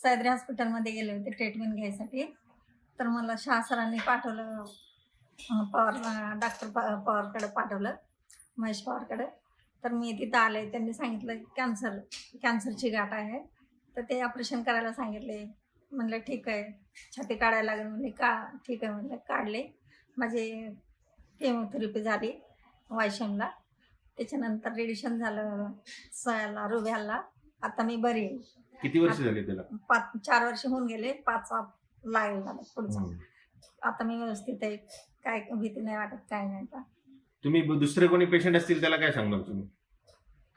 सह्याद्री हॉस्पिटलमध्ये गेले होते ट्रीटमेंट घ्यायसाठी. तर मला शाह सरांनी पाठवलं, पवार डॉक्टर पवारकडे पाठवलं, महेश पवारकडे. तर मी तिथं आले. त्यांनी सांगितलं कॅन्सरची गाठ आहे, तर ते ऑपरेशन करायला सांगितले. म्हणलं ठीक आहे, छाती काढायला लागेल. म्हणले ठीक आहे म्हणलं. काढले. माझी केमोथेरपी झाली वायशमला. त्याच्यानंतर रेडिएशन झालं सह्याला, रुब्याला. आता मी बरी आहे. किती वर्ष झाली त्याला? 4 वर्ष होऊन गेले. 5 लागेल मला पुढचा. आता मी व्यवस्थित आहे. काय भीती नाही वाटत, काय नाही. आता तुम्ही दुसरे कोणी पेशंट असतील त्याला काय सांगणार तुम्ही?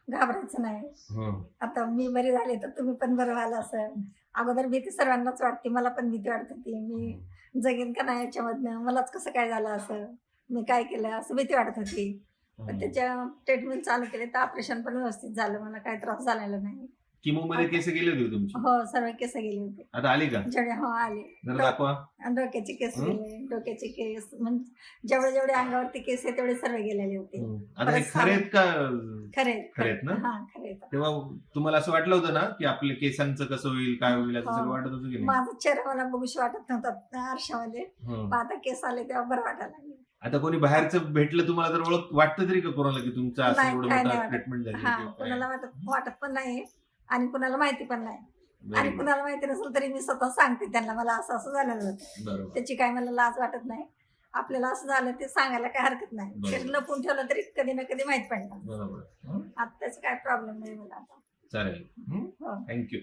घाबरायचं नाही. आता मी बरी झाले तर तुम्ही पण बरं व्हाल. असं अगोदर भीती सर्वांनाच वाटते. मला पण भीती वाटत होती, मी जगेन का नाही याच्यामधनं, मलाच कसं काय झालं, असं मी काय केलं, असं भीती वाटत होती. पण त्याच्या ट्रीटमेंट चालू केले तर ऑपरेशन पण व्यवस्थित झालं. मला काही त्रास झालेला नाही. किमो मध्ये केस गेले होते तुमची? हो, सर्व केस गेले होते. आता आली का? हो, आले. जरा दाखवा. डोक्याचे केस गेले. डोक्याचे केस म्हणजे जेवढे अंगावरती केस आहे तेवढे सर्व गेलेले होते. आता हे खरे आहेत का? खरे ना? हा, खरे. तेव्हा तुम्हाला असं वाटलं होतं ना की आपल्या केसांचं कसं होईल, काय होईल, असं सगळं वाटत होतं की नाही? माझा चेहरा मला बघूशी वाटत नव्हता आरशामध्ये. आता केस आले तेव्हा बरं वाटायला लागले. आता कोणी बाहेरचं भेटलं तुम्हाला तर ओळख वाटतं तरी का कोणाला की तुमचं असं एवढं मोठं ट्रीटमेंट झाली? कुणाला वाटत पण नाही आणि कुणाला माहिती पण नाही. आणि कुणाला माहिती नसेल तरी मी स्वतः सांगते त्यांना, मला असं झालेलं होतं. त्याची काय मला लाज वाटत नाही. आपल्याला असं झालं ते सांगायला काय हरकत नाही. तरी लपून ठेवलं तरी कधी ना कधी माहित पडणार. आता त्याचा काय प्रॉब्लेम नाही मला आता. चालेल. थँक्यू.